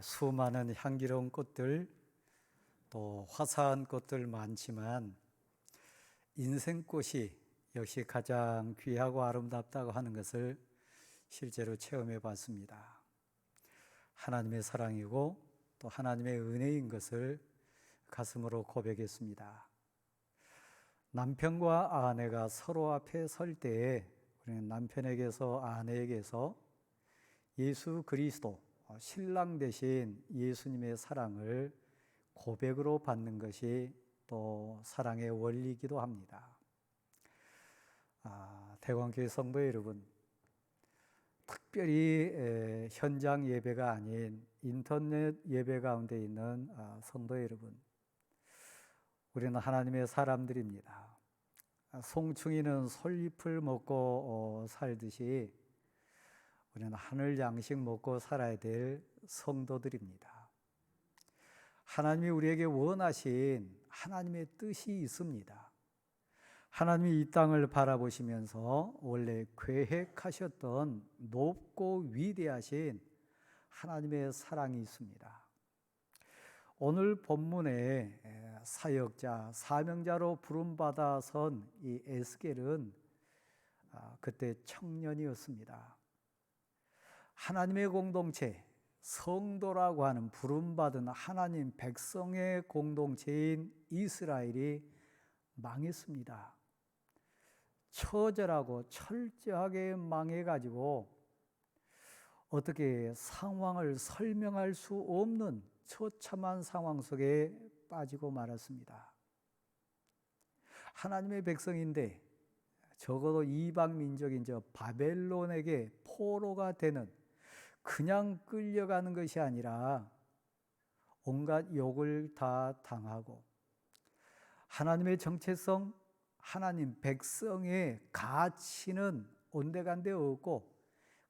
수많은 향기로운 꽃들, 또 화사한 꽃들 많지만 인생꽃이 역시 가장 귀하고 아름답다고 하는 것을 실제로 체험해 봤습니다. 하나님의 사랑이고 또 하나님의 은혜인 것을 가슴으로 고백했습니다. 남편과 아내가 서로 앞에 설 때에 우리는 남편에게서 아내에게서 예수 그리스도, 신랑 되신 예수님의 사랑을 고백으로 받는 것이 또 사랑의 원리이기도 합니다. 대광교회 성도 여러분, 특별히 현장 예배가 아닌 인터넷 예배 가운데 있는 성도 여러분, 우리는 하나님의 사람들입니다. 송충이는 솔잎을 먹고 살듯이 우리는 하늘 양식 먹고 살아야 될 성도들입니다. 하나님이 우리에게 원하신 하나님의 뜻이 있습니다. 하나님이 이 땅을 바라보시면서 원래 계획하셨던 높고 위대하신 하나님의 사랑이 있습니다. 오늘 본문에 사역자, 사명자로 부름받아선 이 에스겔은 그때 청년이었습니다. 하나님의 공동체, 성도라고 하는 부름받은 하나님 백성의 공동체인 이스라엘이 망했습니다. 처절하고 철저하게 망해가지고 어떻게 상황을 설명할 수 없는 처참한 상황 속에 빠지고 말았습니다. 하나님의 백성인데 적어도 이방 민족인 저 바벨론에게 포로가 되는, 그냥 끌려가는 것이 아니라 온갖 욕을 다 당하고 하나님의 정체성, 하나님 백성의 가치는 온데간데 없고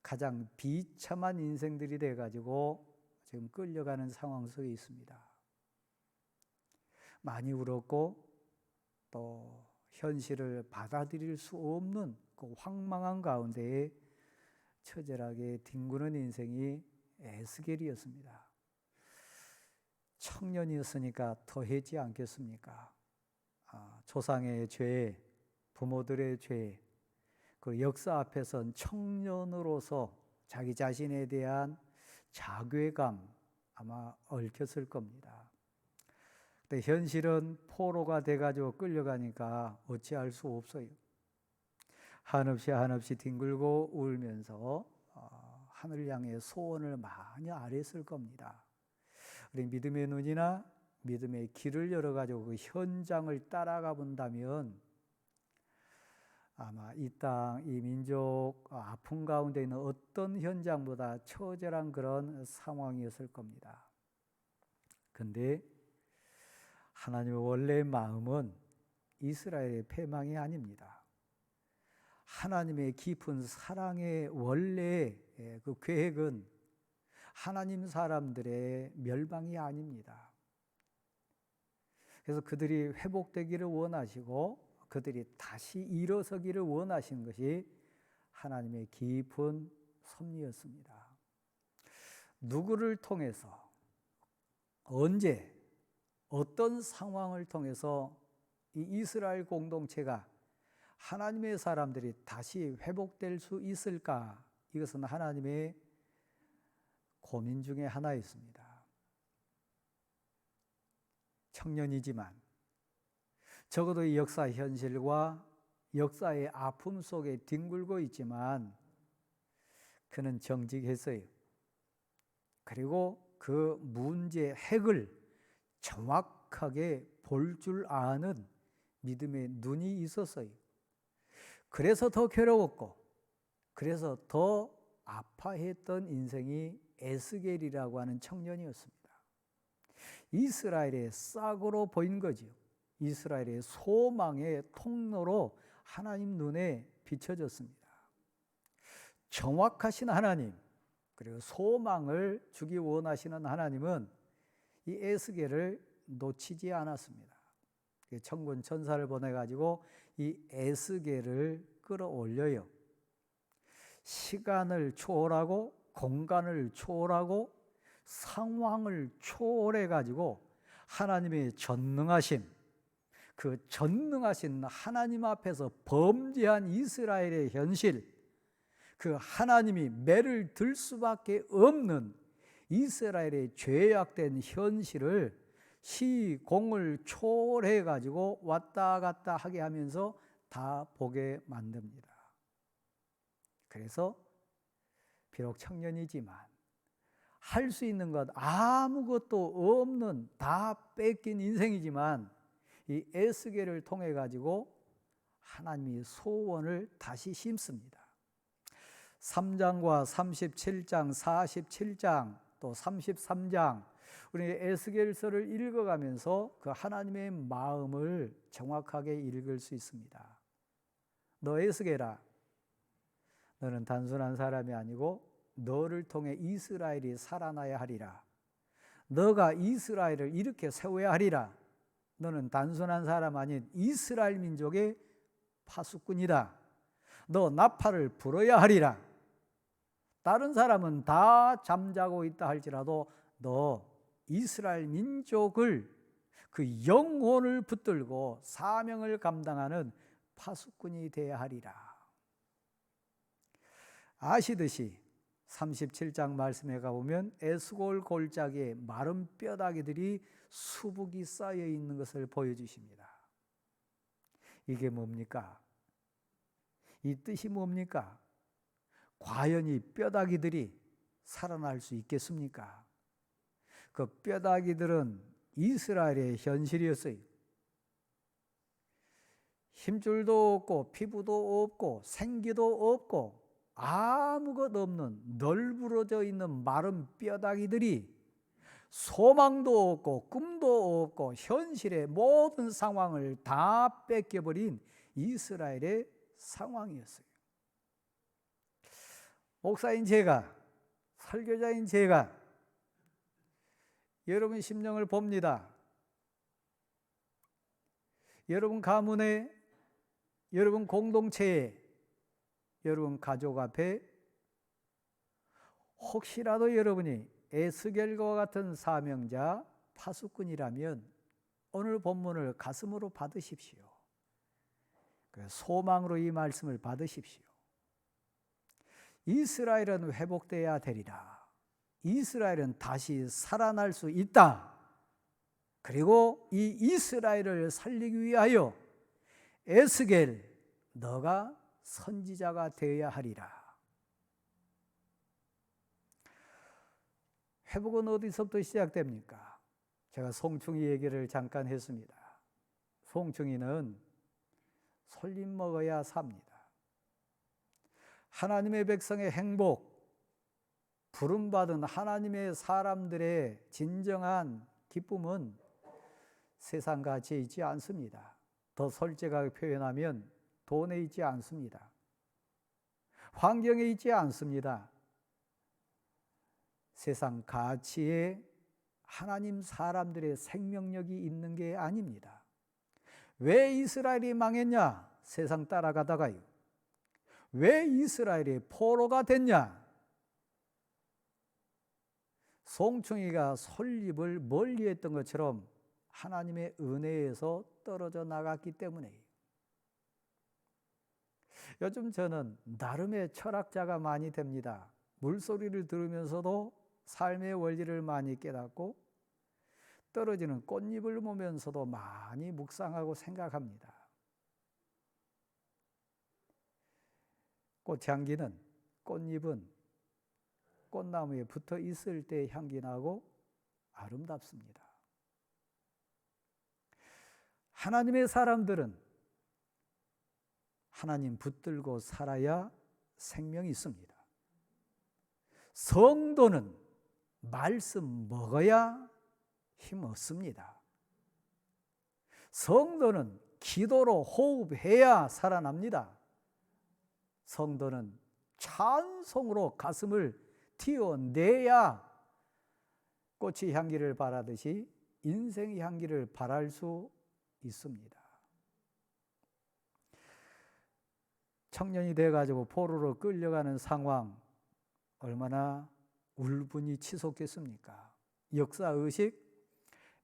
가장 비참한 인생들이 돼가지고 지금 끌려가는 상황 속에 있습니다. 많이 울었고 또 현실을 받아들일 수 없는 그 황망한 가운데에 처절하게 뒹구는 인생이 에스겔이었습니다. 청년이었으니까 더했지 않겠습니까? 조상의 죄, 부모들의 죄, 그 역사 앞에선 청년으로서 자기 자신에 대한 자괴감 아마 얽혔을 겁니다. 근데 현실은 포로가 돼가지고 끌려가니까 어찌할 수 없어요. 한없이 뒹굴고 울면서 하늘 향해 소원을 많이 아뢰었을 겁니다. 우리 믿음의 눈이나 믿음의 길을 열어가지고 그 현장을 따라가 본다면 아마 이 땅, 이 민족 아픔 가운데 있는 어떤 현장보다 처절한 그런 상황이었을 겁니다. 근데 하나님의 원래의 마음은 이스라엘의 패망이 아닙니다. 하나님의 깊은 사랑의 원래 그 계획은 하나님 사람들의 멸망이 아닙니다. 그래서 그들이 회복되기를 원하시고 그들이 다시 일어서기를 원하신 것이 하나님의 깊은 섭리였습니다. 누구를 통해서, 언제, 어떤 상황을 통해서 이 이스라엘 공동체가 하나님의 사람들이 다시 회복될 수 있을까? 이것은 하나님의 고민 중에 하나였습니다. 청년이지만 적어도 이 역사 현실과 역사의 아픔 속에 뒹굴고 있지만 그는 정직했어요. 그리고 그 문제의 핵을 정확하게 볼 줄 아는 믿음의 눈이 있었어요. 그래서 더 괴로웠고 그래서 더 아파했던 인생이 에스겔이라고 하는 청년이었습니다. 이스라엘의 싹으로 보인 거죠. 이스라엘의 소망의 통로로 하나님 눈에 비춰졌습니다. 정확하신 하나님, 그리고 소망을 주기 원하시는 하나님은 이 에스겔을 놓치지 않았습니다. 천군 천사를 보내가지고 이 에스겔을 끌어올려요. 시간을 초월하고 공간을 초월하고 상황을 초월해 가지고 하나님의 전능하심, 그 전능하신 하나님 앞에서 범죄한 이스라엘의 현실, 그 하나님이 매를 들 수밖에 없는 이스라엘의 죄악된 현실을 시공을 초월해 가지고 왔다 갔다 하게 하면서 다 보게 만듭니다. 그래서 비록 청년이지만 할 수 있는 것 아무것도 없는 다 뺏긴 인생이지만 이 에스겔을 통해 가지고 하나님이 소원을 다시 심습니다. 3장과 37장, 47장, 또 33장 우리 에스겔서를 읽어가면서 그 하나님의 마음을 정확하게 읽을 수 있습니다. 너 에스겔아, 너는 단순한 사람이 아니고 너를 통해 이스라엘이 살아나야 하리라. 너가 이스라엘을 이렇게 세워야 하리라. 너는 단순한 사람 아닌 이스라엘 민족의 파수꾼이다. 너 나팔을 불어야 하리라. 다른 사람은 다 잠자고 있다 할지라도 너 이스라엘 민족을 그 영혼을 붙들고 사명을 감당하는 파수꾼이 되어야 하리라. 아시듯이 37장 말씀에 가보면 에스골 골짜기에 마른 뼈다귀들이 수북이 쌓여 있는 것을 보여주십니다. 이게 뭡니까? 이 뜻이 뭡니까? 과연 이 뼈다귀들이 살아날 수 있겠습니까? 그 뼈다귀들은 이스라엘의 현실이었어요. 힘줄도 없고 피부도 없고 생기도 없고 아무것도 없는 널브러져 있는 마른 뼈다귀들이 소망도 없고 꿈도 없고 현실의 모든 상황을 다 뺏겨버린 이스라엘의 상황이었어요. 목사인 제가, 설교자인 제가 여러분 심령을 봅니다. 여러분 가문에, 여러분 공동체에, 여러분 가족 앞에 혹시라도 여러분이 에스겔과 같은 사명자, 파수꾼이라면 오늘 본문을 가슴으로 받으십시오. 소망으로 이 말씀을 받으십시오. 이스라엘은 회복되어야 되리라. 이스라엘은 다시 살아날 수 있다. 그리고 이 이스라엘을 살리기 위하여 에스겔, 너가 선지자가 되어야 하리라. 회복은 어디서부터 시작됩니까? 제가 송충이 얘기를 잠깐 했습니다. 송충이는 솔잎 먹어야 삽니다. 하나님의 백성의 행복, 부름받은 하나님의 사람들의 진정한 기쁨은 세상 가치에 있지 않습니다. 더 솔직하게 표현하면 돈에 있지 않습니다. 환경에 있지 않습니다. 세상 가치에 하나님 사람들의 생명력이 있는 게 아닙니다. 왜 이스라엘이 망했냐? 세상 따라가다가요. 왜 이스라엘이 포로가 됐냐? 송충이가 솔잎을 멀리했던 것처럼 하나님의 은혜에서 떨어져 나갔기 때문에. 요즘 저는 나름의 철학자가 많이 됩니다. 물소리를 들으면서도 삶의 원리를 많이 깨닫고 떨어지는 꽃잎을 보면서도 많이 묵상하고 생각합니다. 꽃향기는, 꽃잎은 꽃나무에 붙어 있을 때 향기 나고 아름답습니다. 하나님의 사람들은 하나님 붙들고 살아야 생명이 있습니다. 성도는 말씀 먹어야 힘 얻습니다. 성도는 기도로 호흡해야 살아납니다. 성도는 찬송으로 가슴을 튀어내야 꽃이 향기를 바라듯이 인생의 향기를 바랄 수 있습니다. 청년이 돼가지고 포로로 끌려가는 상황 얼마나 울분이 치솟겠습니까? 역사의식,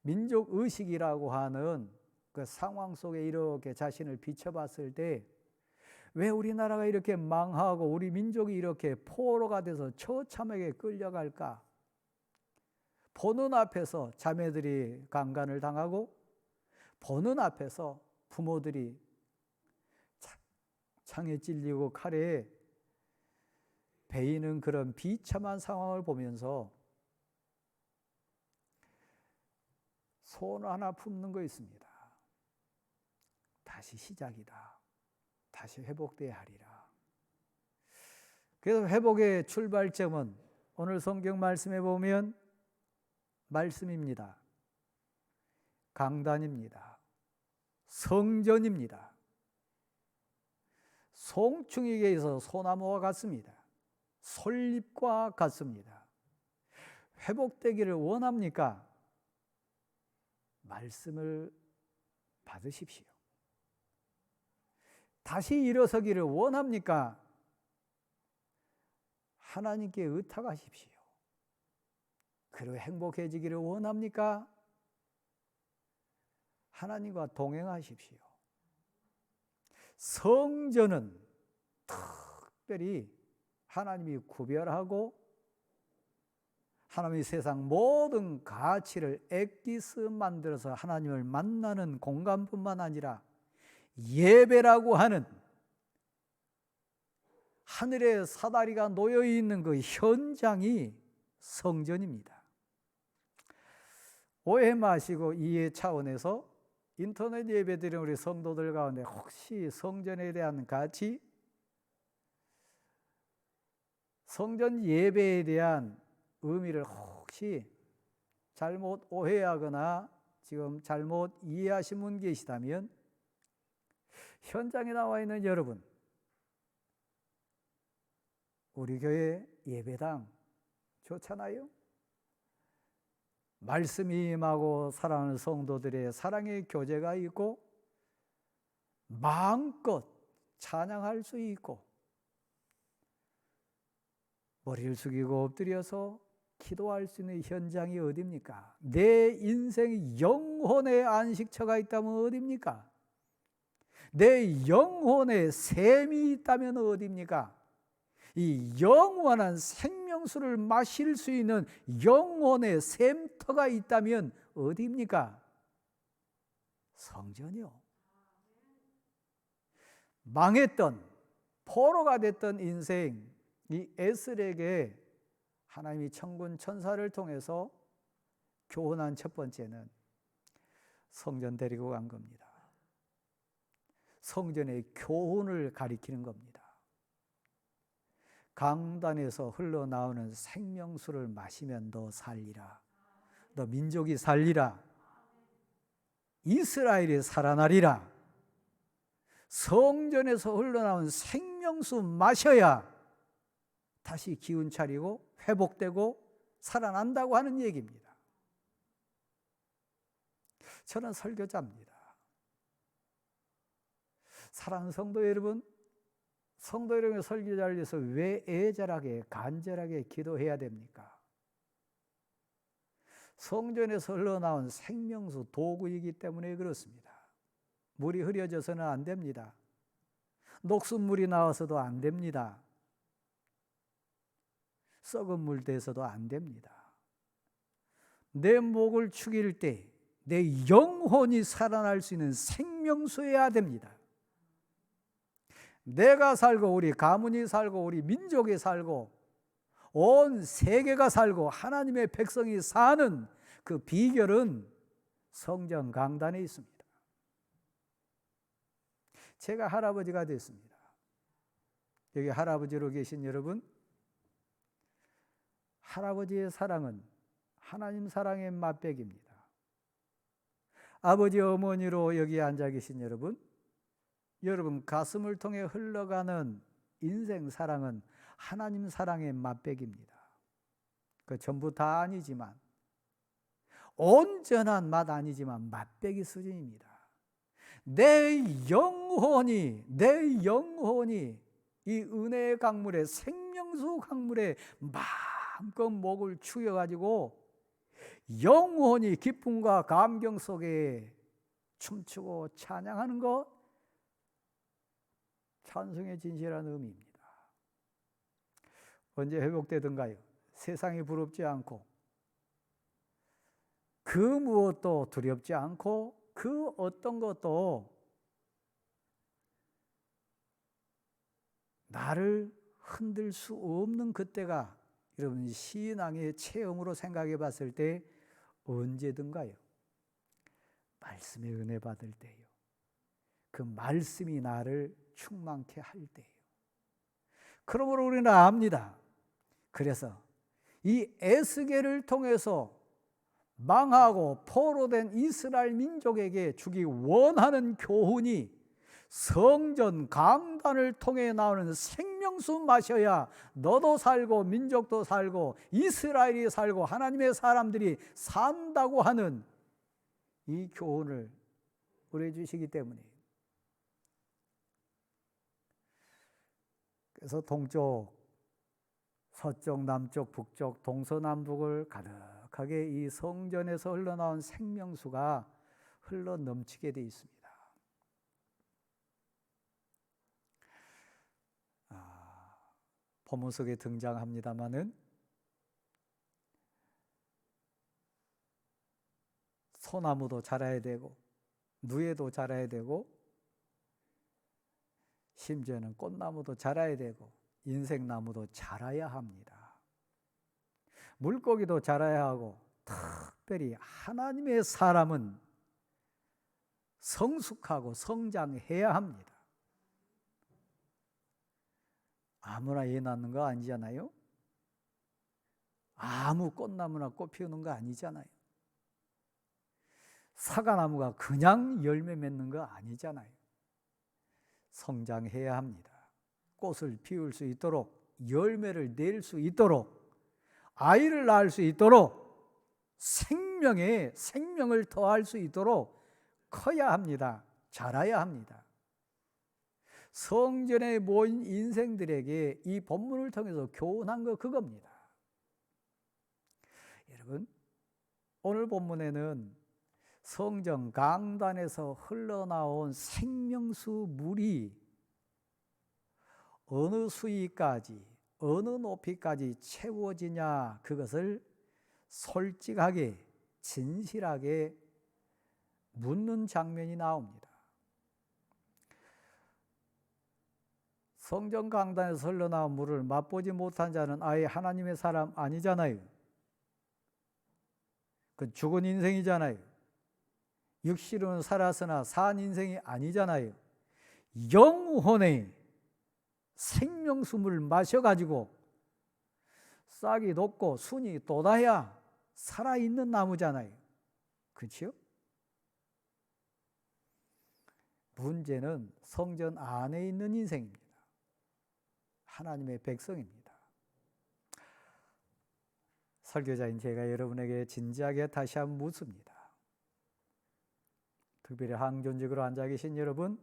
민족의식이라고 하는 그 상황 속에 이렇게 자신을 비춰봤을 때 왜 우리나라가 이렇게 망하고 우리 민족이 이렇게 포로가 돼서 처참하게 끌려갈까? 보는 앞에서 자매들이 강간을 당하고 보는 앞에서 부모들이 창에 찔리고 칼에 베이는 그런 비참한 상황을 보면서 소원 하나 품는 거 있습니다. 다시 시작이다. 다시 회복돼야 하리라. 그래서 회복의 출발점은 오늘 성경 말씀에 보면 말씀입니다. 강단입니다. 성전입니다. 송충이에서 소나무와 같습니다. 솔잎과 같습니다. 회복되기를 원합니까? 말씀을 받으십시오. 다시 일어서기를 원합니까? 하나님께 의탁하십시오. 그리고 행복해지기를 원합니까? 하나님과 동행하십시오. 성전은 특별히 하나님이 구별하고 하나님이 세상 모든 가치를 엑기스 만들어서 하나님을 만나는 공간뿐만 아니라 예배라고 하는 하늘의 사다리가 놓여 있는 그 현장이 성전입니다. 오해 마시고 이해 차원에서 인터넷 예배 드리는 우리 성도들 가운데 혹시 성전에 대한 가치, 성전 예배에 대한 의미를 혹시 잘못 오해하거나 지금 잘못 이해하신 분 계시다면 현장에 나와 있는 여러분, 우리 교회 예배당 좋잖아요. 말씀이 임하고 사랑하는 성도들의 사랑의 교제가 있고 마음껏 찬양할 수 있고 머리를 숙이고 엎드려서 기도할 수 있는 현장이 어디입니까? 내 인생 영혼의 안식처가 있다면 어디입니까? 내 영혼의 샘이 있다면 어디입니까? 이 영원한 생명수를 마실 수 있는 영혼의 샘터가 있다면 어디입니까? 성전이요. 망했던 포로가 됐던 인생, 이 에스겔에게 하나님이 천군 천사를 통해서 교훈한 첫 번째는 성전 데리고 간 겁니다. 성전의 교훈을 가리키는 겁니다. 강단에서 흘러나오는 생명수를 마시면 너 살리라. 너 민족이 살리라. 이스라엘이 살아나리라. 성전에서 흘러나온 생명수 마셔야 다시 기운 차리고 회복되고 살아난다고 하는 얘기입니다. 저는 설교자입니다. 사랑하는 성도 여러분, 성도 여러분의 설교자를 위해서 왜 애절하게 간절하게 기도해야 됩니까? 성전에서 흘러나온 생명수 도구이기 때문에 그렇습니다. 물이 흐려져서는 안 됩니다. 녹슨물이 나와서도 안 됩니다. 썩은 물 돼서도 안 됩니다. 내 목을 축일 때 내 영혼이 살아날 수 있는 생명수여야 됩니다. 내가 살고 우리 가문이 살고 우리 민족이 살고 온 세계가 살고 하나님의 백성이 사는 그 비결은 성전 강단에 있습니다. 제가 할아버지가 됐습니다. 여기 할아버지로 계신 여러분, 할아버지의 사랑은 하나님 사랑의 맛백입니다. 아버지 어머니로 여기 앉아 계신 여러분, 여러분 가슴을 통해 흘러가는 인생 사랑은 하나님 사랑의 맛백입니다. 그 전부 다 아니지만 온전한 맛 아니지만 맛백이 수준입니다. 내 영혼이 이 은혜의 강물에 생명수 강물에 막 마음껏 목을 축여가지고 영원히 기쁨과 감격 속에 춤추고 찬양하는 것, 찬송의 진실한 의미입니다. 언제 회복되든가요? 세상이 부럽지 않고 그 무엇도 두렵지 않고 그 어떤 것도 나를 흔들 수 없는 그때가 여러분 신앙의 체험으로 생각해 봤을 때 언제든가요? 말씀의 은혜 받을 때요. 그 말씀이 나를 충만케 할 때요. 그러므로 우리는 압니다. 그래서 이 에스겔을 통해서 망하고 포로된 이스라엘 민족에게 주기 원하는 교훈이 성전 강단을 통해 나오는 생명수 마셔야 너도 살고 민족도 살고 이스라엘이 살고 하나님의 사람들이 산다고 하는 이 교훈을 우리에게 주시기 때문에, 그래서 동쪽, 서쪽, 남쪽, 북쪽, 동서남북을 가득하게 이 성전에서 흘러나온 생명수가 흘러 넘치게 되어 있습니다. 본문 속에 등장합니다마는 소나무도 자라야 되고 누에도 자라야 되고 심지어는 꽃나무도 자라야 되고 인생나무도 자라야 합니다. 물고기도 자라야 하고 특별히 하나님의 사람은 성숙하고 성장해야 합니다. 아무나 애 낳는 거 아니잖아요. 아무 꽃나무나 꽃 피우는 거 아니잖아요. 사과나무가 그냥 열매 맺는 거 아니잖아요. 성장해야 합니다. 꽃을 피울 수 있도록, 열매를 낼 수 있도록, 아이를 낳을 수 있도록, 생명을 더할 수 있도록 커야 합니다. 자라야 합니다. 성전에 모인 인생들에게 이 본문을 통해서 교훈한 거 그겁니다. 여러분, 오늘 본문에는 성전 강단에서 흘러나온 생명수 물이 어느 수위까지, 어느 높이까지 채워지냐, 그것을 솔직하게, 진실하게 묻는 장면이 나옵니다. 성전 강단에서 흘러나온 물을 맛보지 못한 자는 아예 하나님의 사람 아니잖아요. 그 죽은 인생이잖아요. 육신으로는 살았으나 산 인생이 아니잖아요. 영혼의 생명수물 마셔가지고 싹이 돋고 순이 돋아야 살아있는 나무잖아요. 그렇죠? 문제는 성전 안에 있는 인생입니다. 하나님의 백성입니다. 설교자인 제가 여러분에게 진지하게 다시 한번 묻습니다. 특별히 항존직으로 앉아 계신 여러분,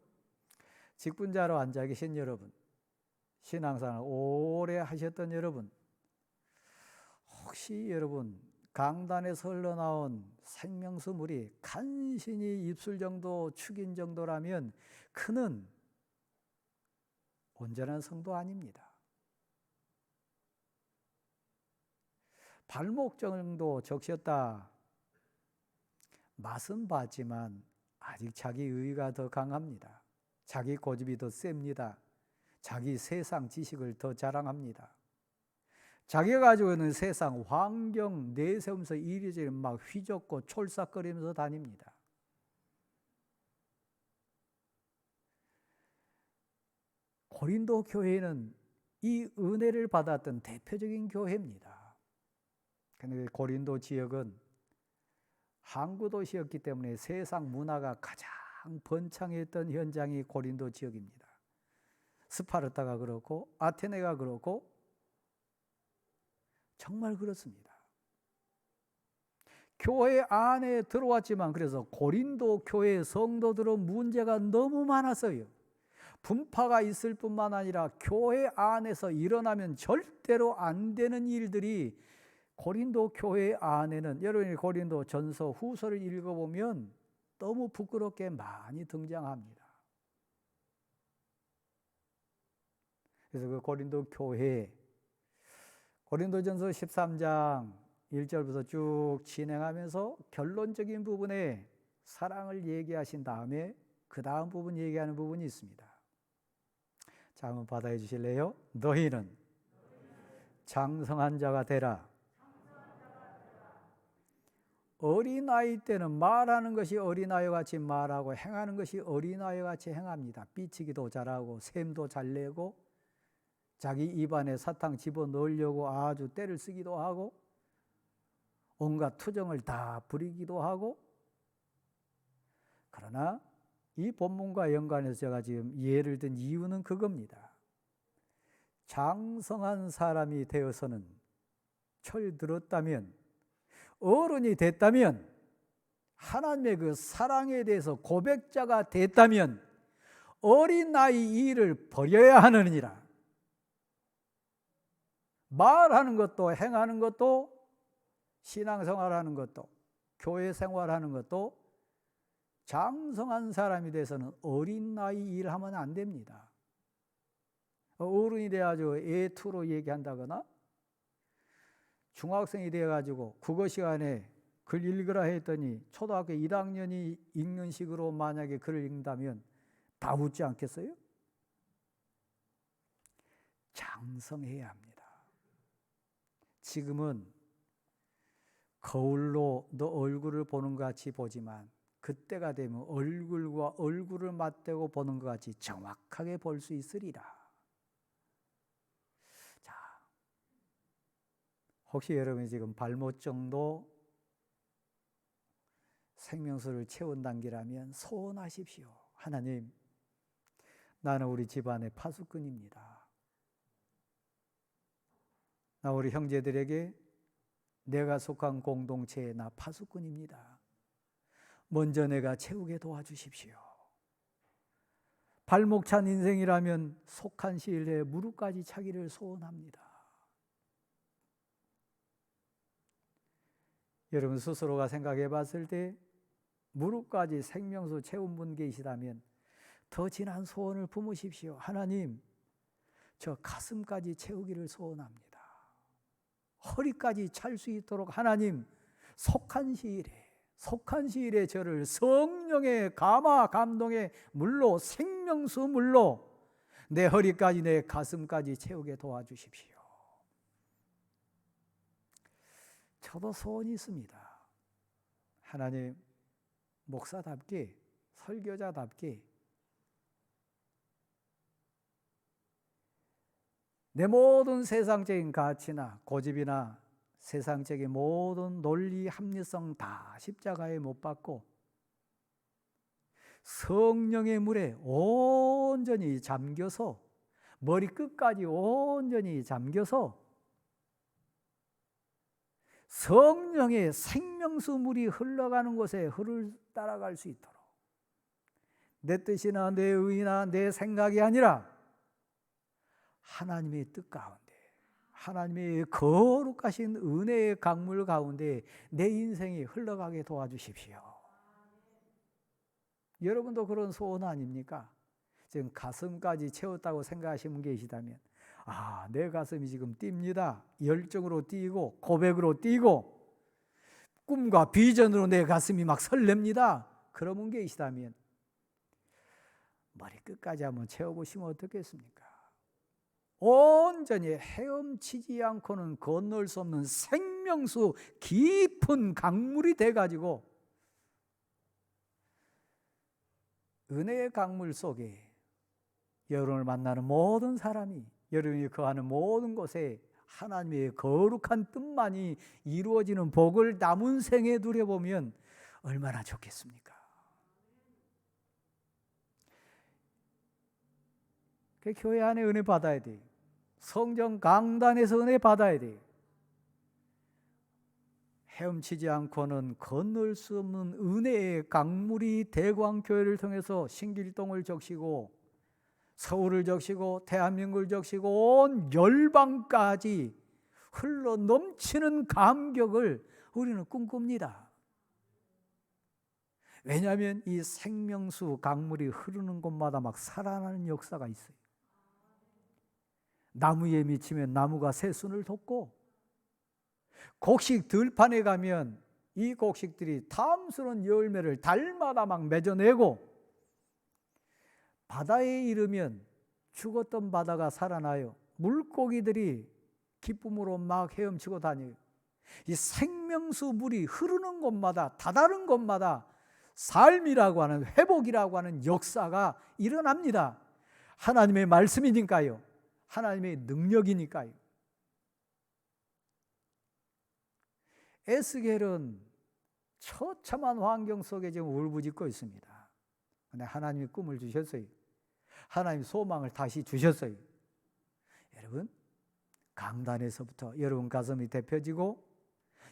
직분자로 앉아 계신 여러분, 신앙생활 오래 하셨던 여러분, 혹시 여러분 강단에서 흘러나온 생명수 물이 간신히 입술 정도 축인 정도라면 그는 온전한 성도 아닙니다. 발목 정도 적셨다. 맛은 봤지만 아직 자기 의의가 더 강합니다. 자기 고집이 더 셉니다. 자기 세상 지식을 더 자랑합니다. 자기가 가지고 있는 세상 환경 내세우면서 이리저리 막 휘젓고 촐싹거리면서 다닙니다. 고린도 교회는 이 은혜를 받았던 대표적인 교회입니다. 그런데 고린도 지역은 항구 도시였기 때문에 세상 문화가 가장 번창했던 현장이 고린도 지역입니다. 스파르타가 그렇고 아테네가 그렇고 정말 그렇습니다. 교회 안에 들어왔지만 그래서 고린도 교회 성도들은 문제가 너무 많았어요. 분파가 있을 뿐만 아니라 교회 안에서 일어나면 절대로 안 되는 일들이 고린도 교회 안에는, 여러분이 고린도 전서 후서를 읽어보면 너무 부끄럽게 많이 등장합니다. 그래서 그 고린도 교회, 고린도전서 13장 1절부터 쭉 진행하면서 결론적인 부분에 사랑을 얘기하신 다음에 그 다음 부분 얘기하는 부분이 있습니다. 자, 한번 받아해 주실래요? 너희는 장성한 자가 되라. 어린아이 때는 말하는 것이 어린아이와 같이 말하고 행하는 것이 어린아이와 같이 행합니다. 삐치기도 잘하고 셈도 잘 내고 자기 입안에 사탕 집어넣으려고 아주 때를 쓰기도 하고 온갖 투정을 다 부리기도 하고, 그러나 이 본문과 연관해서 제가 지금 예를 든 이유는 그겁니다. 장성한 사람이 되어서는, 철들었다면, 어른이 됐다면, 하나님의 그 사랑에 대해서 고백자가 됐다면 어린아이 일을 버려야 하느니라. 말하는 것도 행하는 것도 신앙생활하는 것도 교회 생활하는 것도 장성한 사람이 돼서는 어린아이 일하면 안 됩니다. 어른이 돼가지고 애투로 얘기한다거나 중학생이 돼가지고 국어 시간에 글 읽으라 했더니 초등학교 1학년이 읽는 식으로 만약에 글을 읽는다면 다 웃지 않겠어요? 장성해야 합니다. 지금은 거울로 너 얼굴을 보는 것 같이 보지만 그때가 되면 얼굴과 얼굴을 맞대고 보는 것 같이 정확하게 볼 수 있으리라. 자, 혹시 여러분이 지금 발못 정도 생명수를 채운 단계라면 소원하십시오. 하나님, 나는 우리 집안의 파수꾼입니다. 나 우리 형제들에게 내가 속한 공동체에 나 파수꾼입니다. 먼저 내가 채우게 도와주십시오. 발목 찬 인생이라면 속한 시일 내에 무릎까지 차기를 소원합니다. 여러분 스스로가 생각해 봤을 때 무릎까지 생명수 채운 분 계시다면 더 진한 소원을 품으십시오. 하나님, 저 가슴까지 채우기를 소원합니다. 허리까지 찰 수 있도록 하나님, 속한 시일에 저를 성령의 감화 감동의 물로, 생명수 물로 내 허리까지 내 가슴까지 채우게 도와주십시오. 저도 소원이 있습니다. 하나님, 목사답게, 설교자답게 내 모든 세상적인 가치나 고집이나 세상적인 모든 논리 합리성 다 십자가에 못 박고 성령의 물에 온전히 잠겨서, 머리끝까지 온전히 잠겨서 성령의 생명수 물이 흘러가는 곳에 흐를 따라갈 수 있도록, 내 뜻이나 내 의나 내 생각이 아니라 하나님의 뜻 가운데, 하나님의 거룩하신 은혜의 강물 가운데 내 인생이 흘러가게 도와주십시오. 여러분도 그런 소원 아닙니까? 지금 가슴까지 채웠다고 생각하시는 분 계시다면, 아, 내 가슴이 지금 뜁니다. 열정으로 뛰고 고백으로 뛰고 꿈과 비전으로 내 가슴이 막 설렙니다. 그런 분 계시다면 머리끝까지 한번 채워보시면 어떻겠습니까? 온전히 헤엄치지 않고는 건널 수 없는 생명수 깊은 강물이 돼가지고 은혜의 강물 속에 여러분을 만나는 모든 사람이, 여러분이 거하는 모든 곳에 하나님의 거룩한 뜻만이 이루어지는 복을 남은 생에 누려보면 얼마나 좋겠습니까? 그 교회 안에 은혜 받아야 돼. 성전 강단에서 은혜 받아야 돼. 헤엄치지 않고는 건널 수 없는 은혜의 강물이 대광교회를 통해서 신길동을 적시고 서울을 적시고 대한민국을 적시고 온 열방까지 흘러 넘치는 감격을 우리는 꿈꿉니다. 왜냐하면 이 생명수 강물이 흐르는 곳마다 막 살아나는 역사가 있어요. 나무에 미치면 나무가 새순을 돋고, 곡식 들판에 가면 이 곡식들이 탐스러운 열매를 달마다 막 맺어내고, 바다에 이르면 죽었던 바다가 살아나요. 물고기들이 기쁨으로 막 헤엄치고 다녀요. 이 생명수 물이 흐르는 곳마다, 다다른 곳마다 삶이라고 하는, 회복이라고 하는 역사가 일어납니다. 하나님의 말씀이니까요. 하나님의 능력이니까요. 에스겔은 처참한 환경 속에 지금 울부짖고 있습니다. 근데 하나님이 꿈을 주셨어요. 하나님 소망을 다시 주셨어요. 여러분, 강단에서부터 여러분 가슴이 데펴지고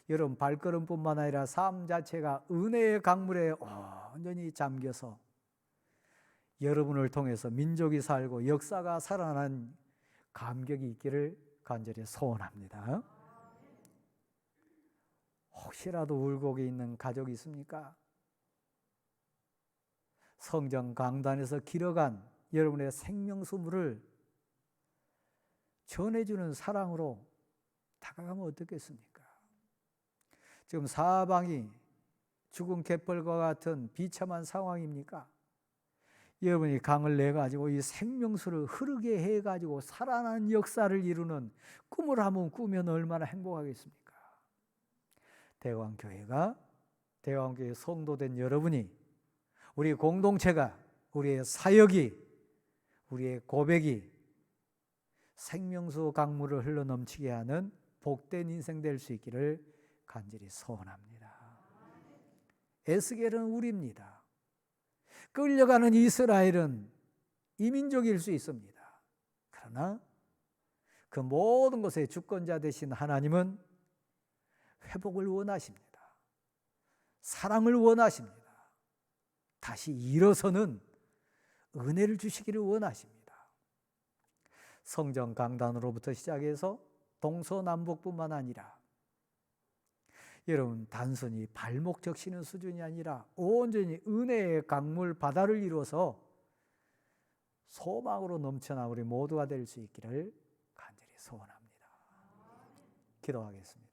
여러분 발걸음뿐만 아니라 삶 자체가 은혜의 강물에 온전히 잠겨서 여러분을 통해서 민족이 살고 역사가 살아난 감격이 있기를 간절히 소원합니다. 혹시라도 울고 있는 가족이 있습니까? 성전 강단에서 길어간 여러분의 생명수물을 전해주는 사랑으로 다가가면 어떻겠습니까? 지금 사방이 죽은 갯벌과 같은 비참한 상황입니까? 여러분이 강을 내가지고 이 생명수를 흐르게 해가지고 살아나는 역사를 이루는 꿈을 한번 꾸면 얼마나 행복하겠습니까? 대왕교회가, 대왕교회 성도된 여러분이, 우리 공동체가, 우리의 사역이, 우리의 고백이 생명수 강물을 흘러 넘치게 하는 복된 인생 될 수 있기를 간절히 소원합니다. 에스겔은 우리입니다. 끌려가는 이스라엘은 이민족일 수 있습니다. 그러나 그 모든 것의 주권자 되신 하나님은 회복을 원하십니다. 사랑을 원하십니다. 다시 일어서는 은혜를 주시기를 원하십니다. 성전 강단으로부터 시작해서 동서남북뿐만 아니라 여러분 단순히 발목 적시는 수준이 아니라 온전히 은혜의 강물 바다를 이루어서 소망으로 넘쳐나 우리 모두가 될 수 있기를 간절히 소원합니다. 기도하겠습니다.